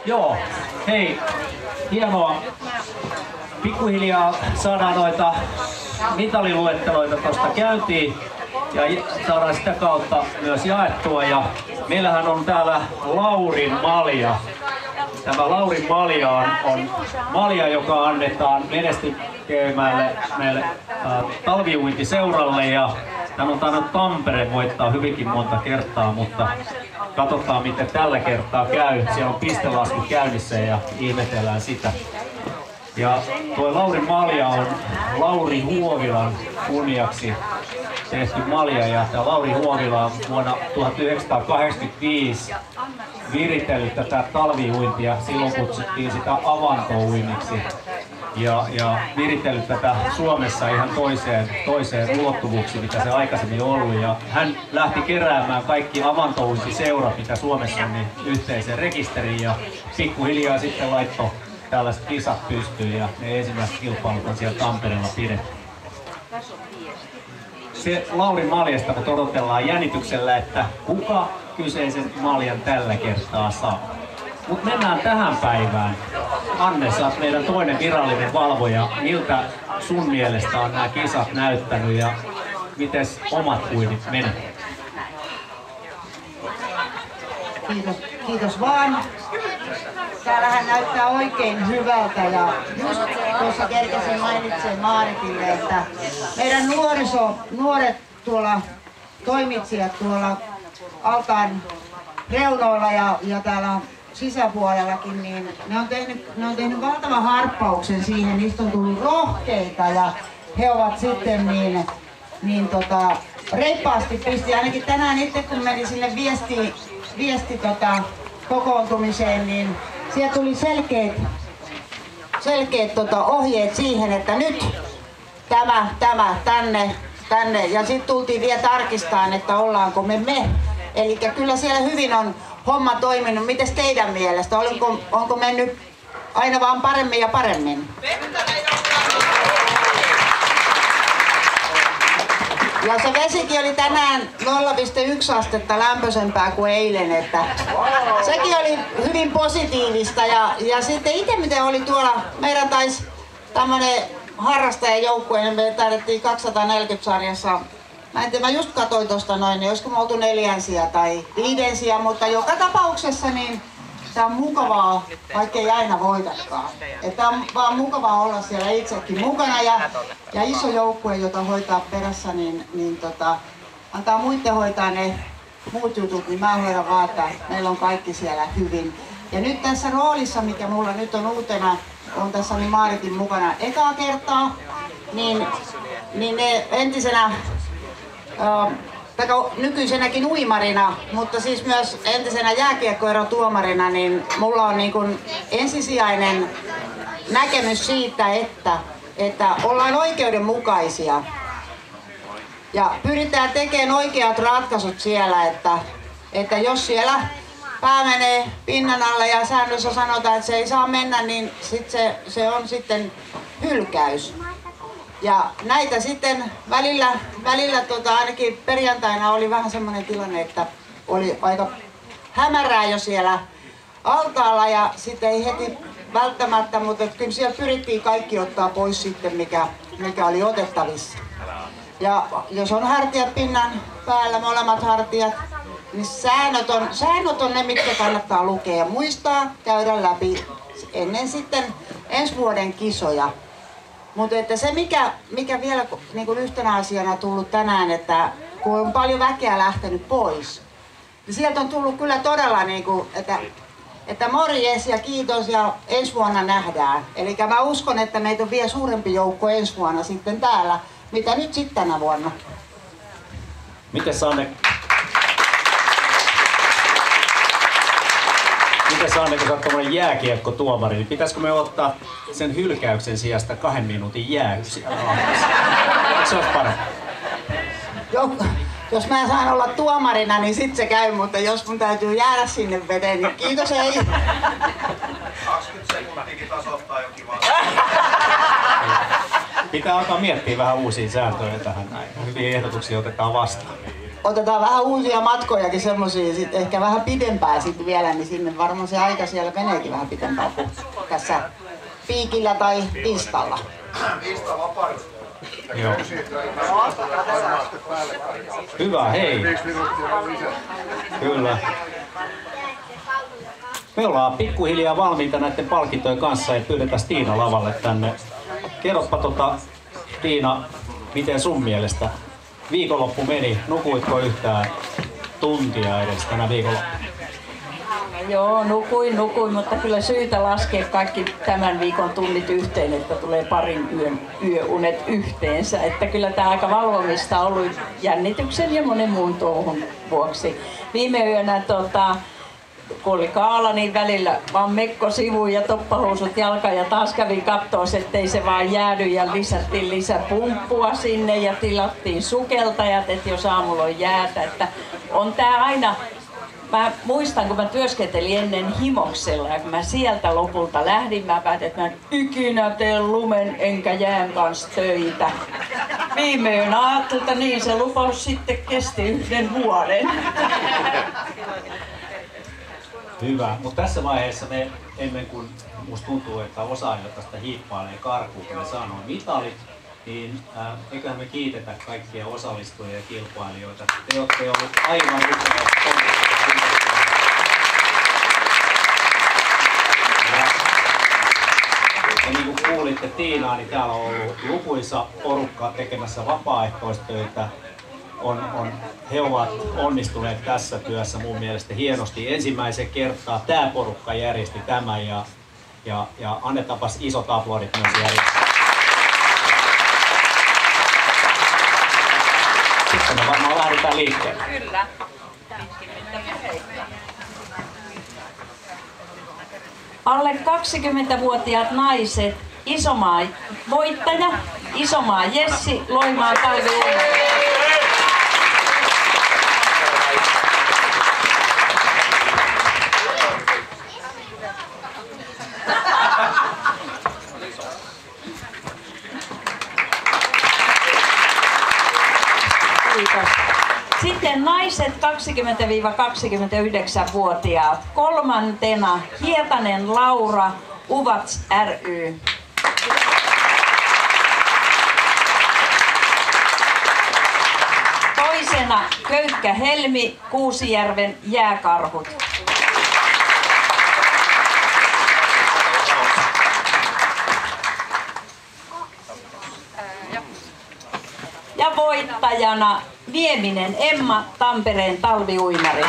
Joo, hei, hienoa. Pikkuhiljaa saadaan noita mitaliluetteloita tuosta käyntiin ja saadaan sitä kautta myös jaettua. Ja meillähän on täällä Laurin malja. Tämä Laurin malja on malja, joka annetaan menestyneelle talviuintiseuralle. Ja tämän on tainnut Tampere voittaa hyvinkin monta kertaa, mutta katsotaan miten tällä kertaa käy. Siellä on pistelasku käynnissä ja ihmetellään sitä. Ja tuo Laurin malja on Lauri Huovilan kunniaksi tehty malja. Ja tämä Lauri Huovila on vuonna 1985 viritellyt tätä talviuintia. Silloin kutsuttiin sitä avantouinniksi. Ja viritellyt tätä Suomessa ihan toiseen ulottuvuuksiin, mitä se aikaisemmin on ollut. Ja hän lähti keräämään kaikki avantouintiseurat, mitä Suomessa on, niin yhteiseen rekisteriin. Ja pikkuhiljaa sitten laittoi tällaiset kisat pystyyn ja ne ensimmäiset kilpailut on siellä Tampereella pidetty. Se Laurin maljasta, kun odotellaan jännityksellä, että kuka kyseisen maljan tällä kertaa saa. Mutta mennään tähän päivään. Anne, sä oot meidän toinen virallinen valvoja. Miltä sun mielestä on nämä kisat näyttänyt ja mites omat uinit menee? Kiitos vaan. Täällähän näyttää oikein hyvältä ja just tuossa kerkesin mainitsen Maaritille, että meidän nuoret tuolla toimitsijat tuolla altaan reunoilla ja täällä sisäpuolellakin, niin ne on tehnyt valtavan harppauksen siihen, niistä on tullut rohkeita ja he ovat sitten reippaasti pisti, ainakin tänään itse kun menin sille viesti kokoontumiseen, niin siellä tuli selkeät ohjeet siihen, että nyt tämä tänne ja sitten tultiin vielä tarkistamaan, että ollaanko me. Eli kyllä siellä hyvin on homma toiminut. Mites teidän mielestä? Onko mennyt aina vaan paremmin ja paremmin? Ja se vesikin oli tänään 0,1 astetta lämpöisempää kuin eilen, että sekin oli hyvin positiivista. Ja sitten itse miten oli tuolla, meidän taisi tämmönen harrastajajoukkue, niin me tarvittiin 240 sarjassa. Mä just katsoin tosta noin, niin olisiko me oltu 4 tai 5, mutta joka tapauksessa niin tää on mukavaa, vaikkei aina voitakaan. Että on vaan mukavaa olla siellä itsekin mukana ja iso joukkue, jota hoitaa perässä, niin antaa muiden hoitaa ne muut jutut, niin mä hoidan vaan, että meillä on kaikki siellä hyvin. Ja nyt tässä roolissa, mikä mulla nyt on uutena, on tässä niin Maaritin mukana ekaa kertaa, niin ne entisenä nykyisenäkin uimarina, mutta siis myös entisenä jääkiekkoerotuomarina, niin mulla on niin kuin ensisijainen näkemys siitä, että ollaan oikeudenmukaisia ja pyritään tekemään oikeat ratkaisut siellä, että jos siellä pää menee pinnan alle ja säännössä sanotaan, että se ei saa mennä, niin se on sitten hylkäys. Ja näitä sitten välillä ainakin perjantaina oli vähän semmoinen tilanne, että oli aika hämärää jo siellä altaalla ja sitten ei heti välttämättä, mutta kyllä siellä pyrittiin kaikki ottaa pois sitten, mikä oli otettavissa. Ja jos on hartiat pinnan päällä, molemmat hartiat, niin säännöt on ne, mitkä kannattaa lukea ja muistaa käydä läpi ennen sitten ensi vuoden kisoja. Mutta että se mikä vielä niin kuin yhtenä asiana tullut tänään, että kun on paljon väkeä lähtenyt pois, niin sieltä on tullut kyllä todella niin kuin, että morjes ja kiitos ja ensi vuonna nähdään. Eli mä uskon, että meitä on vielä suurempi joukko ensi vuonna sitten täällä, mitä nyt sitten tänä vuonna. Mites Anne, kun sä oot tommonen jääkiekkotuomari, niin pitäisikö me ottaa sen hylkäyksen sijasta 2 minuutin jäähy siellä ahdessa? Se olisi parempi. Jos mä saan olla tuomarina, niin sit se käy, mutta jos mun täytyy jäädä sinne veteen, niin kiitos ei. 20 sekuntiakin taas ottaa jo kivaa. Pitää alkaa miettiä vähän uusia sääntöjä tähän näin. Hyviä ehdotuksia otetaan vastaan. otetaan vähän uusia matkojakin semmosia, sit ehkä vähän pidempää sitten vielä, niin sinne varmaan se aika siellä meneekin vähän pidempään kuin tässä Piikillä tai Installa. Joo. Hyvä, hei. Kyllä. Me ollaan pikkuhiljaa valmiita näiden palkintojen kanssa ja pyydetään Tiina lavalle tänne. Kerropa Tiina, miten sun mielestä viikonloppu meni? Nukuitko yhtään tuntia edes tänä viikonloppuna? Joo, nukuin, mutta kyllä syytä laskea kaikki tämän viikon tunnit yhteen, että tulee parin yöunet yhteensä. Että kyllä tämä aika valvomista on ollut jännityksen ja monen muun touhun vuoksi. Viime yönä kun oli kaala, niin välillä vaan mekko sivuun ja toppahousut jalkaan ja taas kävin kattoos, ettei se vaan jäädy ja lisättiin lisäpumppua sinne ja tilattiin sukeltajat, että jos aamulla on jäätä. Että on tää aina. Mä muistan, kun mä työskentelin ennen Himoksella ja kun mä sieltä lopulta lähdin, mä päätin, että mä ikinä teen lumen enkä jään kanssa töitä. Viime yönä ajattelin, että niin se lupaus sitten kesti 1 vuoden. Hyvä, mutta tässä vaiheessa me ennen kuin musta tuntuu, että osa jo tästä hiippailee karkuun, kun ne saa nuo mitalit, niin eiköhän me kiitetä kaikkia osallistujia ja kilpailijoita. Te olette olleet aivan upeat. Ja niin kuin kuulitte Tiinaa, niin täällä on ollut lukuisa porukka tekemässä vapaaehtoistöitä. He ovat onnistuneet tässä työssä mun mielestä hienosti. Ensimmäisen kertaa tämä porukka järjesti tämän ja annetaanpas isot aplodit myös järjestää. Sitten me varmaan lähdetään liikkeelle. Kyllä. Alle 20-vuotiaat naiset, Isomaa voittaja, Isomaa Jessi, Loimaa Kalvi Uimari. Sitten naiset 20-29-vuotiaat. 3. Hietanen Laura, Uvats ry. Toisena Köytkä Helmi, Kuusijärven Jääkarhut. Ja voittajana Nieminen Emma, Tampereen talviuimari.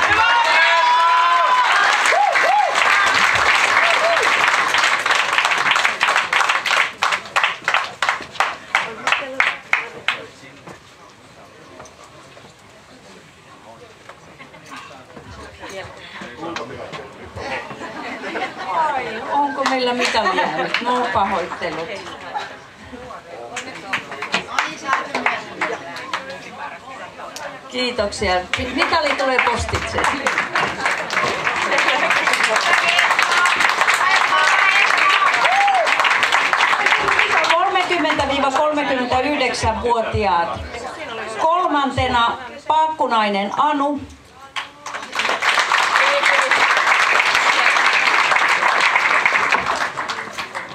Ai, onko meillä mitalia nyt? No pahoittelut. Kiitoksia. Mitali tulee postitse. ...30-39-vuotiaat. 3. Paakkunainen Anu.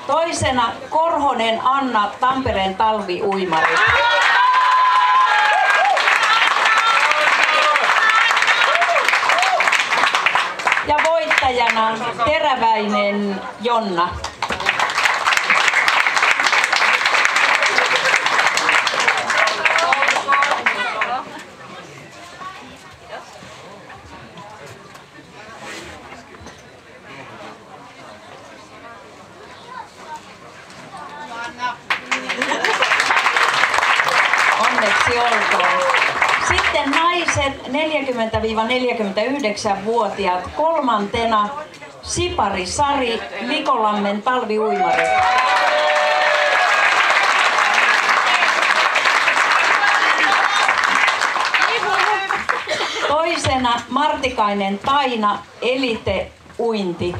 Toisena Korhonen Anna, Tampereen talviuimari. Ja voittajana Teräväinen Jonna. Onneksi olkoon. Sitten naiset 40-49-vuotiaat. 3. Sipari Sari, Likolammen talviuimari. Toisena Martikainen Taina, Elite uinti.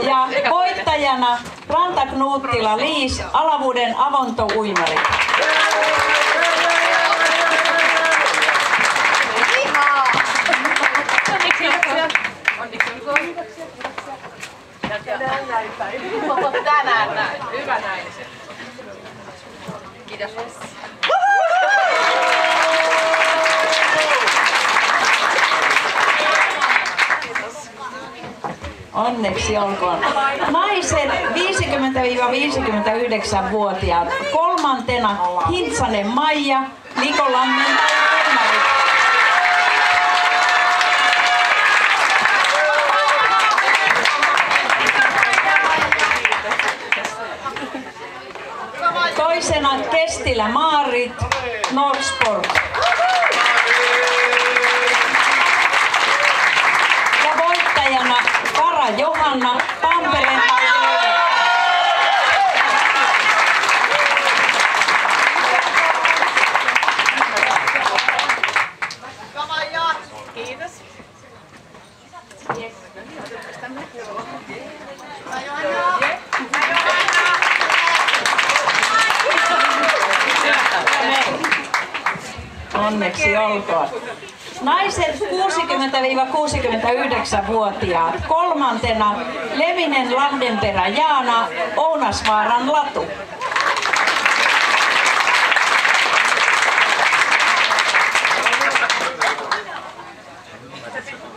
Ja voittajana Ranta Knuuttila Liis, Alavuden avontouimari. Tänään näin. Hyvä näin. Kiitos. Onneksi olkoon. Naiset 50-59-vuotiaat. Kolmantena Hintsanen Maija, Likolammen uimari. Toisena Kestilä Maarit, Norsport. Ja voittajana Kara Johanna, Tampereen. Kiitos. Onneksi olkoon. Naiset 60-69-vuotiaat. Kolmantena Levinen Lahdenperä Jaana, Ounasvaaran Latu.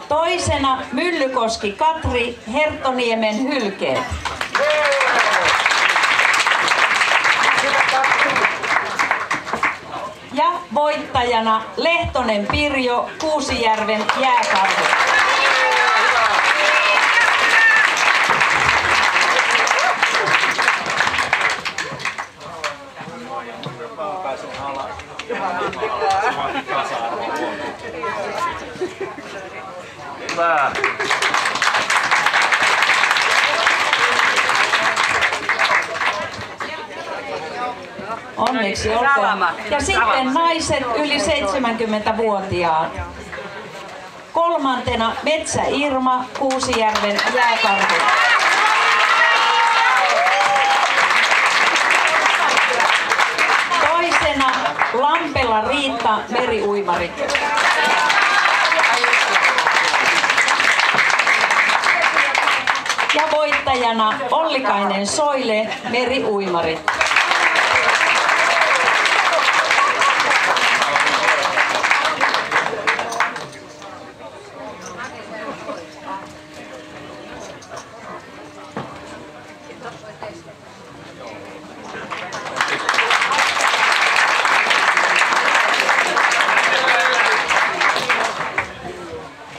Toisena Myllykoski Katri, Herttoniemen Hylkeet. Ja voittajana Lehtonen Pirjo, Kuusijärven Jääkarhu. Hyvä. Onneksi olkoon. Ja sitten naiset yli 70-vuotiaat. Kolmantena Metsä Irma, Kuusijärven Jääkarhu. Toisena Lampela Riitta, meriuimari. Ja voittajana Ollikainen Soile, meriuimari.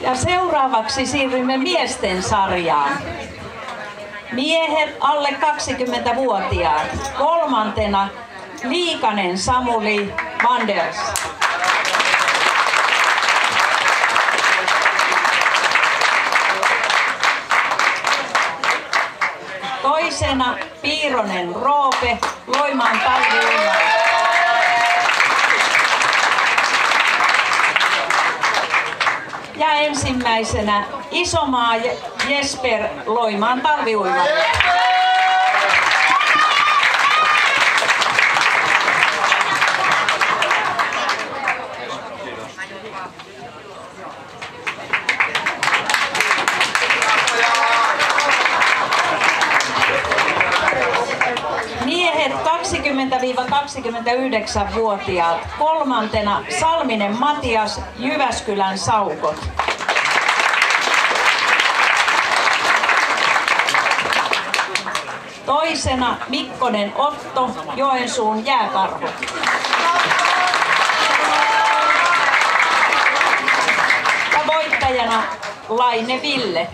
Ja seuraavaksi siirrymme miesten sarjaan. Miehet alle 20-vuotiaat. Kolmantena Liikanen Samuli, Manders. Toisena Piironen Roope, Loimaan talviuimari. Ja ensimmäisenä Isomaa Jesper, Loimaan talviuimari. Miehet 20-29-vuotiaat. Kolmantena Salminen Matias, Jyväskylän Saukot. Toisena Mikkonen Otto, Joensuun Jääkarhu. Ja voittajana Laine Ville.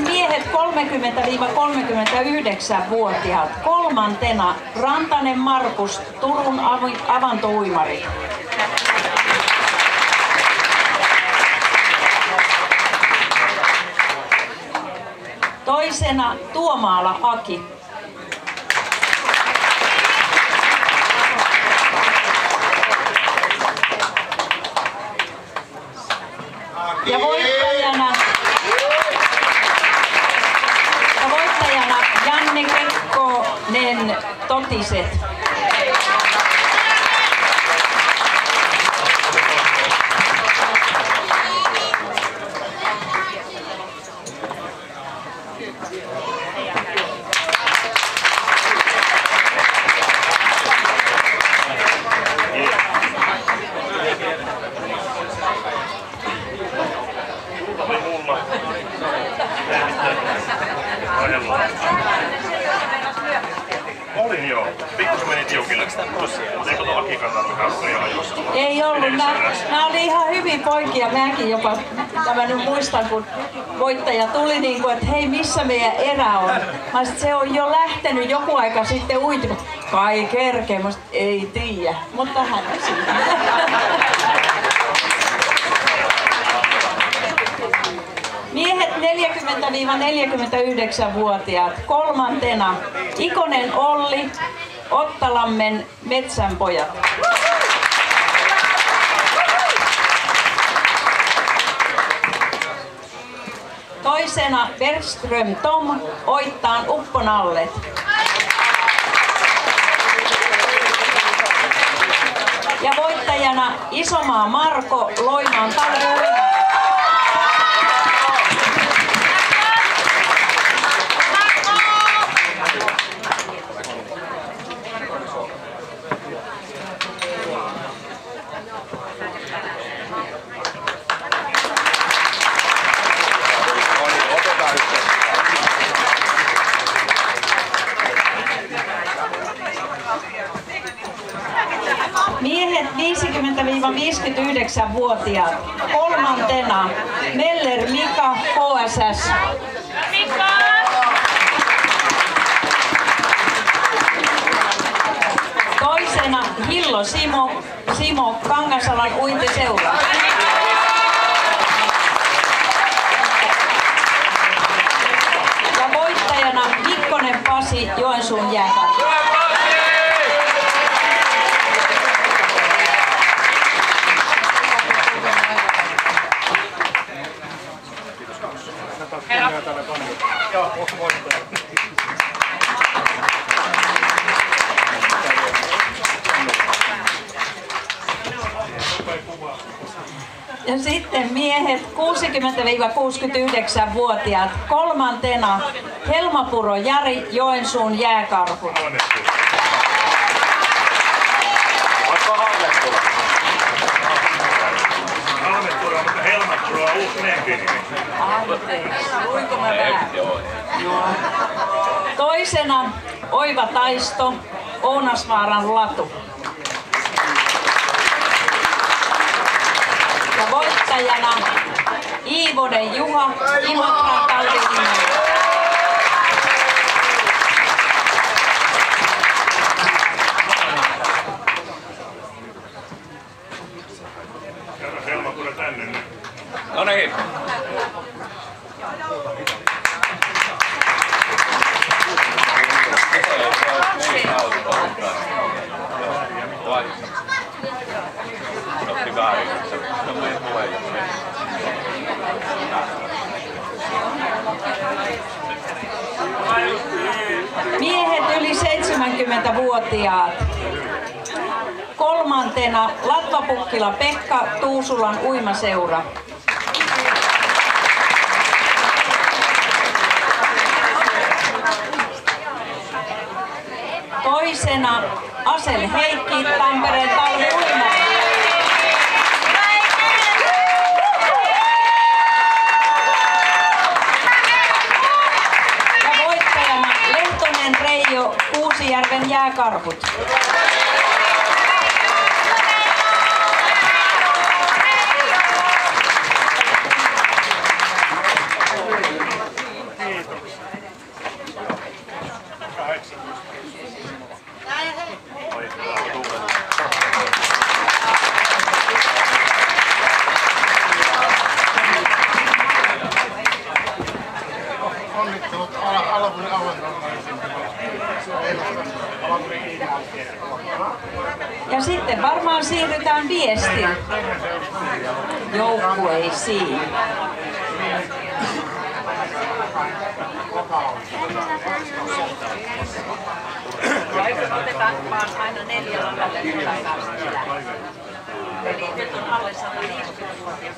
miehet 30-39-vuotiaat. Kolmantena Rantanen Markus, Turun avantouimari. Toisena Tuomaala Aki. Ja voittajana Janne Kekkonen Totiset. Olin joo. Pikkusen meni tiukille. Ei tuota Aki-kannalta oli ajoissa. Ei ollut. Nämä oli ihan hyvin poikia. Mäkin jopa mä nyt muistan, kun voittaja tuli niin kuin, että hei, missä meidän erä on? Mä sit, se on jo lähtenyt joku aika sitten uitimaan. Kai kerkee. Mä sit, ei tiedä. Mutta hän siinä. Miehet 40-49-vuotiaat. Kolmantena Ikonen Olli, Ottalammen Metsänpojat. Toisena Bergström Tom, Oittaan Upponallet. Ja voittajana Isomaa Marko, Loimaan Talvi. Miehet 50-59-vuotiaat. Kolmantena Meller Mika, HSS. Toisena Hillo Simo, Kangasalan uintiseura. Ja voittajana Mikkonen Pasi, Joensuun jääkiekko. Ja sitten miehet 60-69-vuotiaat. Kolmantena Helmapuro Jari, Joensuun jääkarhut. Halmepuro, mutta Helmapuro on uusi lempinimi. Luinko mä vähän? Toisena Oiva Taisto, Ounasvaaran Latu. Ja voittajana Iivonen Juha, Imotran Talvilinna. Kerro Helmapuro tänne nyt. No niin. Miehet yli 70-vuotiaat. Kolmantena Latvapukkila Pekka, Tuusulan uimaseura. Toisena Asel Heikki, Tampereen talviuima. Ja voittajana Lehtonen Reijo, Kuusijärven jääkarhut. Ja sitten varmaan siirrytään viestin joukkueisiin. Otetaan vaan aina 4 tälle eli nyt on alle 150-vuotias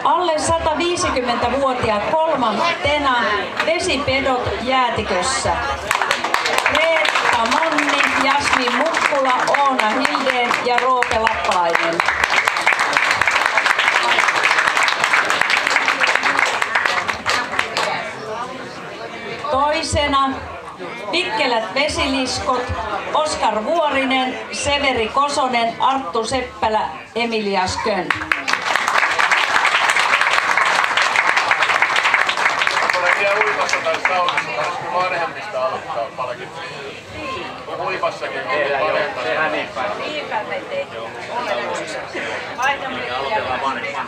Alle 150-vuotiaat kolmantena vesipedot jäätikössä. Reetta Monni, Jasmin Mukkula, Oona Hildeen ja Roope Lappalainen. Toisena Vikkelät vesiliskot, Oskar Vuorinen, Severi Kosonen, Arttu Seppälä, Emilia Skön. Uimassa tai saunassa, kun vanhemmista aloittaa palkittu. Uimassakin on Tehdään niin päin. Niinpä me tehdään. Aloitellaan vanhemmista.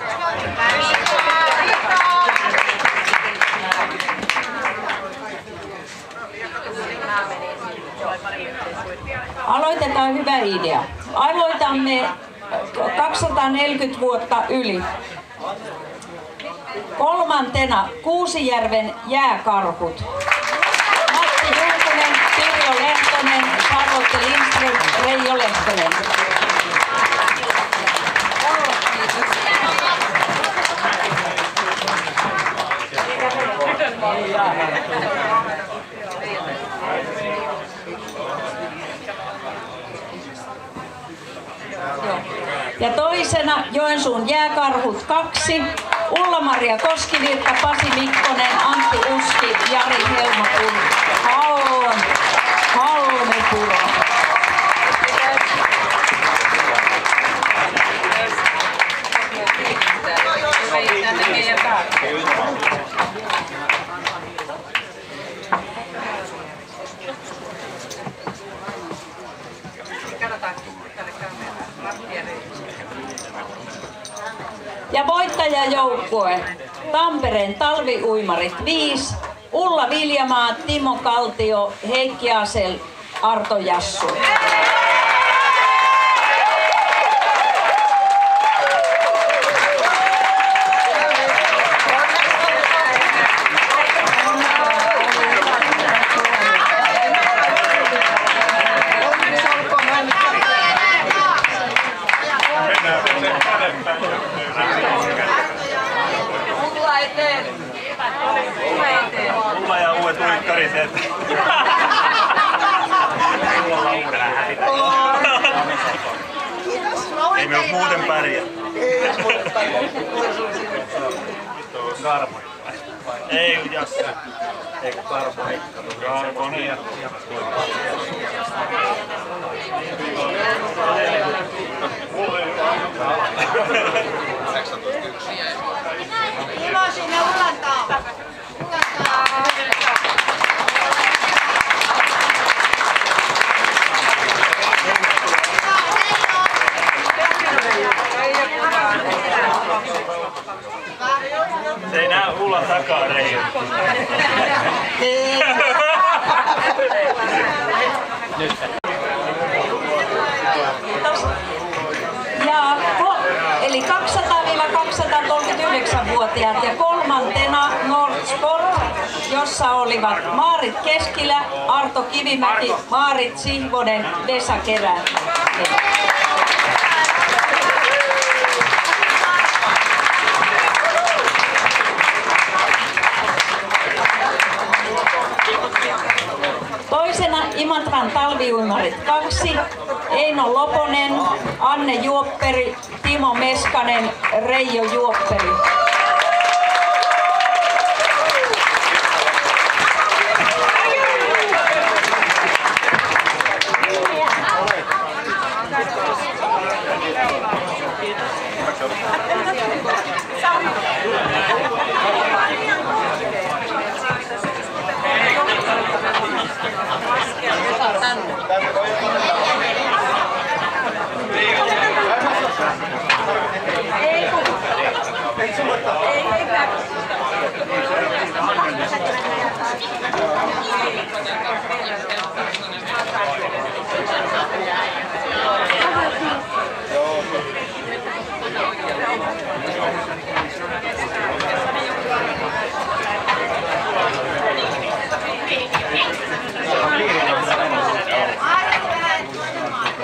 Aloitetaan, hyvä idea. Aloitamme 240 vuotta yli. Kolmantena Kuusijärven jääkarhut. Matti Julkunen, Pirjo Lehtonen, Charlotte Lindström, Reijo Lehtonen. Ja toisena Joensuun jääkarhut 2, Ulla-Maria Koskivirta, Pasi Mikkonen, Antti Uski, Jari Helmapuro, Halmepuro. Ja voittajajoukkue Tampereen talviuimarit 5, Ulla Viljamaa, Timo Kaltio, Heikki Asel, Arto Jassu. Mulla ja uudet uikkariset. Ei me oo muuten pärjää. Karmo. Ei, Jasse. Eikö Karmo? Karmo, niin. Ilo sinne Ulantaan. Se ei näe Ulla takaa reikä. Ja eli 200-239-vuotiaat ja kolmantena Nordsport, jossa olivat Maarit Keskilä, Arto Kivimäki, Maarit Sihvonen, Vesa Kerä. Toisena Imatran talviuimarit 2, Eino Loponen, Anne Juopperi, Timo Meskanen, Reijo Juopperi.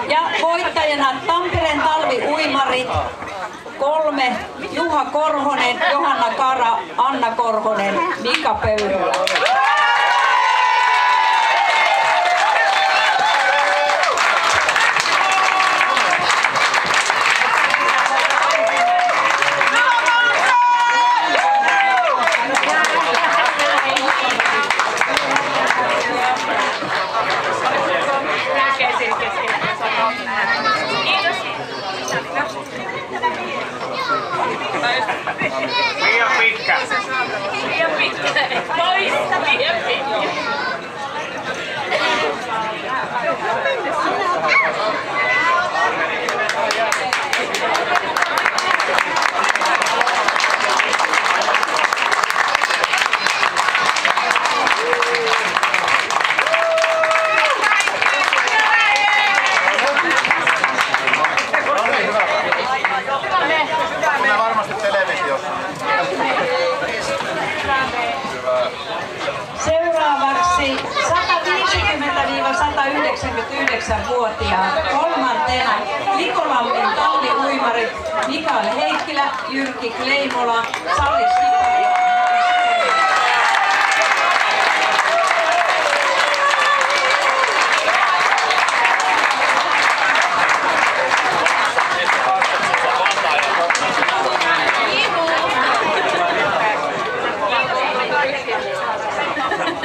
Ja voittajana Tampereen talviuimarit 3, Juha Korhonen, Johanna Kara, Anna Korhonen, Mika Pöyrylä. Liian pitkä. Liian pitkä. Pois. Liian pitkä. Seuraavaksi 150-199-vuotiaat kolmantena Likolammin talviuimarit Mikael Heikkilä, Jyrki Kleimola, Sari Sipari.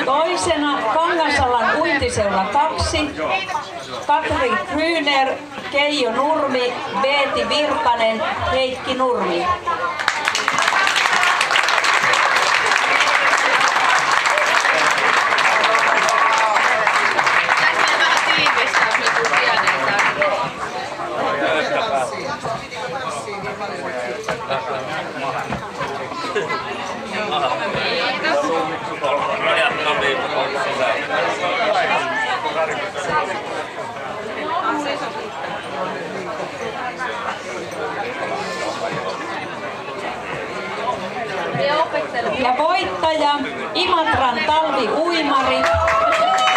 Toisena Kangasalan uintiseura 2, Katri Grüner, Keijo Nurmi, Veeti Virtanen, Heikki Nurmi. Ja voittaja Imatran talviuimari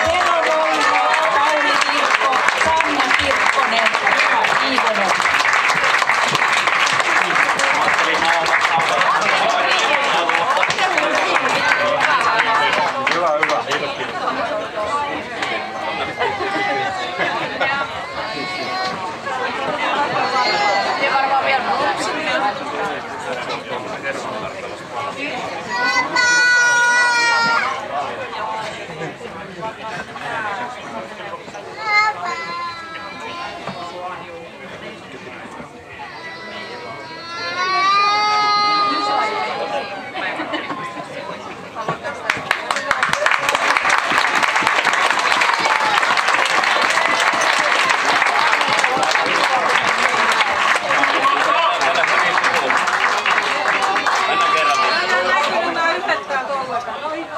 Tero Roino, Pauli Kirkko, Sanna Kirkkonen, Juha Iivonen.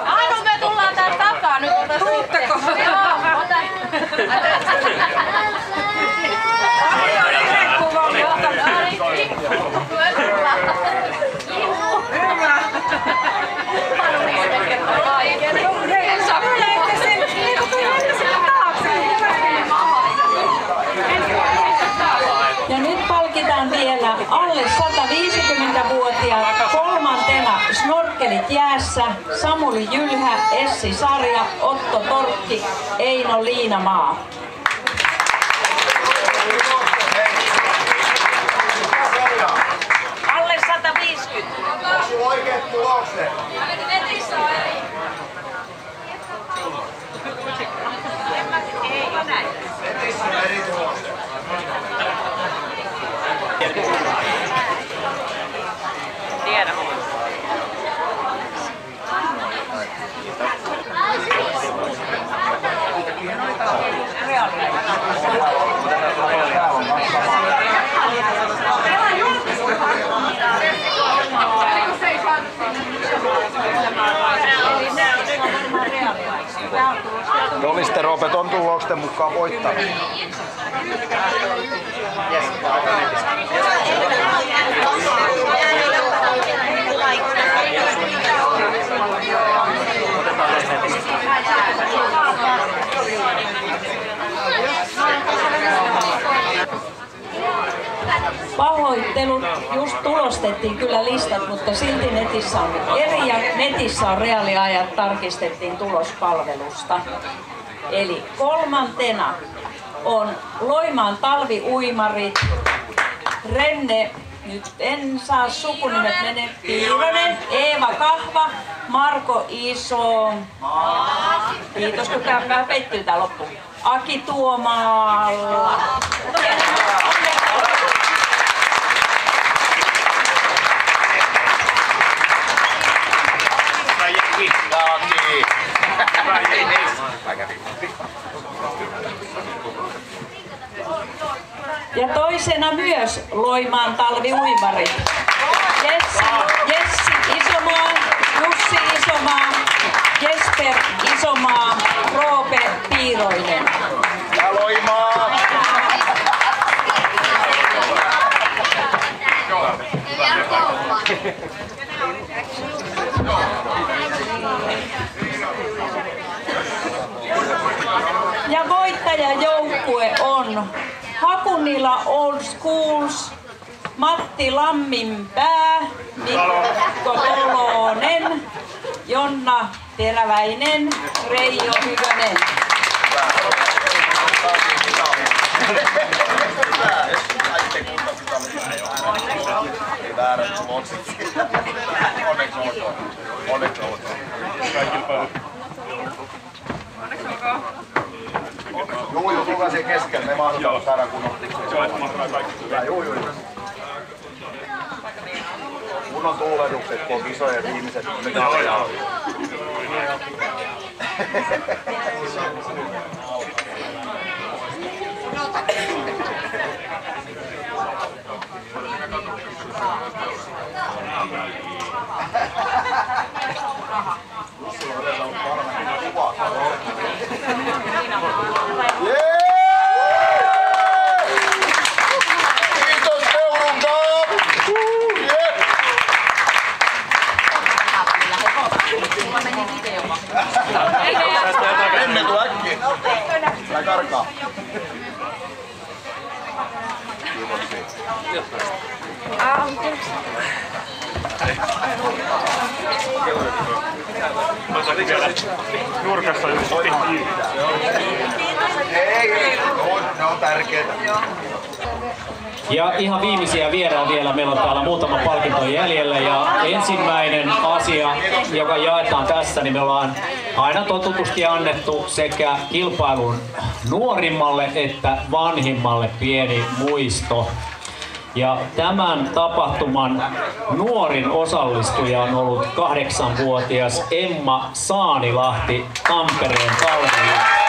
Aino, me tullaan tän takaa nyt. Tuutteko? Ja nyt palkitaan vielä alle 150-vuotiaat kolmantena Snorkelit jäässä Samuli Jylhä, Essi Sarja, Otto Torkki, Eino Liinamaa. Alle 150. Oikeat tulokset. Netissä on eri. Ei näin. Netissä on eri tulokset. Tiedä. Te olisitte Roope ton tulosten mukaan voittanut. Pahoittelut, just tulostettiin kyllä listat, mutta silti netissä on eri ja netissä on reaaliajat, tarkistettiin tulospalvelusta. Eli kolmantena on Loimaan talviuimarit, Renne, nyt en saa sukunimet mene, Piironen, Eeva Kahva, Marko Iso, kiitos kun tämä pettyy tää loppu, Aki Tuomaala. Ja toisena myös Loimaan talviuimarit. Jessi Isomaa, Jussi Isomaa, Jesper Isomaa, Roope Piiroinen. Ja Loimaa! Ja voittajajoukkue on Hakunila Old Schools, Matti Lamminpää, Mikko Tolonen, Jonna Teräväinen, Reijo Hyvönen. Juu, tullaan siihen keskelle. Me mahdotaan saada kunnon. Kunnon tuuletukset, kun on kisojen viimeiset mitaleja. Kiitos Seurunkaa! Menne tuu äkkiä! Älä karkaa! Nurkassa yksi. Ei, ne on tärkeitä. Ja ihan viimeisiä viedään vielä. Meillä on täällä muutama palkinto jäljellä. Ja ensimmäinen asia, joka jaetaan tässä, niin me ollaan aina totutusti annettu sekä kilpailun nuorimmalle että vanhimmalle pieni muisto. Ja tämän tapahtuman nuorin osallistuja on ollut 8-vuotias Emma Saanilahti Tampereen Kalliolta.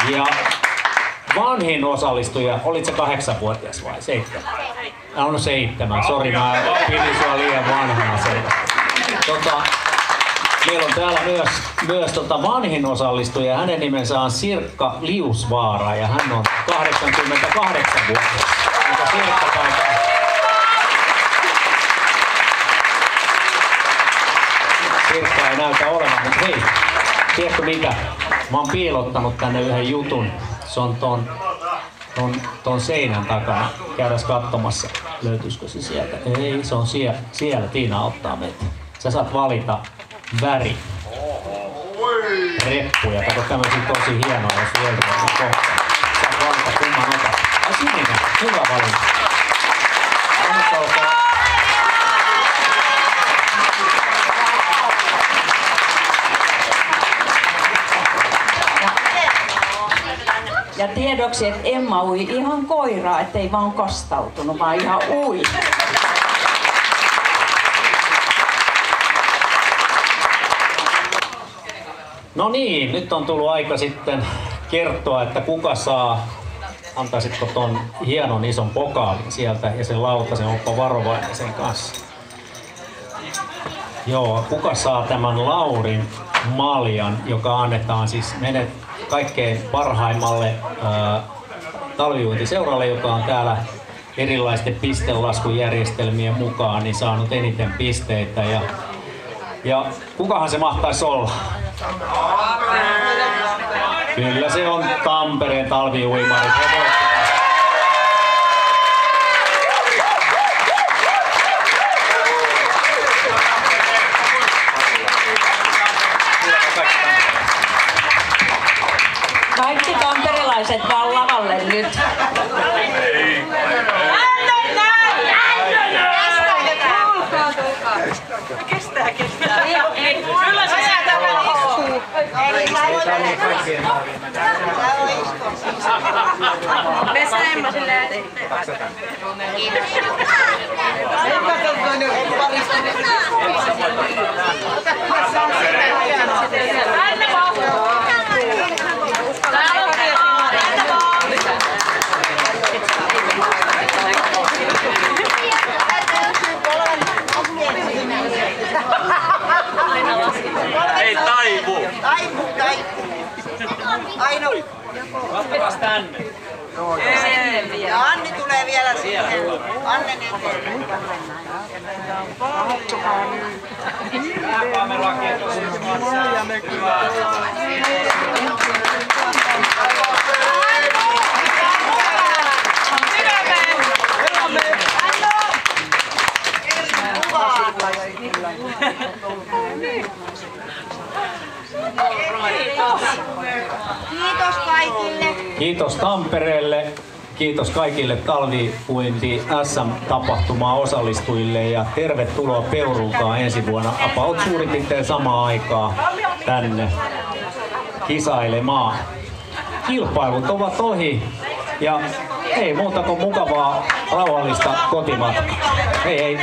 Ja vanhin osallistuja, olit se 8-vuotias vai 7? No 7, sori, mä pidin sua liian vanhana selvä. Meillä on täällä myös vanhin osallistuja, hänen nimensä on Sirkka Liusvaara ja hän on 88-vuotias. Sirkka ei näytä olevan, mutta hei, tiedätkö mitä? Mä oon piilottanut tänne yhden jutun. Se on ton seinän takana. Käydäs katsomassa. Löytyisikö se sieltä? Ei, se on siellä. Tiina ottaa meitä. Sä saat valita väri. Reppuja. Kato tämmöisiä tosi hienoja sieltä. Saat valita kumman otat. Ai sininen. Hyvä valinta. Ja tiedoksi, että Emma ui ihan koiraa, ettei vaan kastautunut, vaan ihan ui. No niin, nyt on tullut aika sitten kertoa, että kuka saa antaisitko ton hienon ison pokaalin sieltä ja sen lautasen, oppa varovainen sen kanssa. Joo, kuka saa tämän Laurin maljan, joka annetaan siis menet kaikkein parhaimmalle talviuintiseuralle, joka on täällä erilaisten pistelaskujärjestelmien mukaan niin saanut eniten pisteitä. Ja kukahan se mahtaisi olla? Kyllä se on Tampereen talviuimari. Kaikki tamperelaiset vaan lavalle nyt. Kestää. Kyllä se sieltä istuu. Me saimme silleen. Ei taivu. Taivu. Aino. Katsotaan tänne. Ja Anni tulee vielä siihen. Anne eteen. Kiitos kaikille. Kiitos Tampereelle, kiitos kaikille talviuinti SM-tapahtumaan osallistujille ja tervetuloa Peurultaan ensi vuonna about suurin piirtein samaan aikaan tänne kisailemaan. Kilpailut ovat ohi ja ei muuta kuin mukavaa rauhallista kotimatkaa. Hei hei!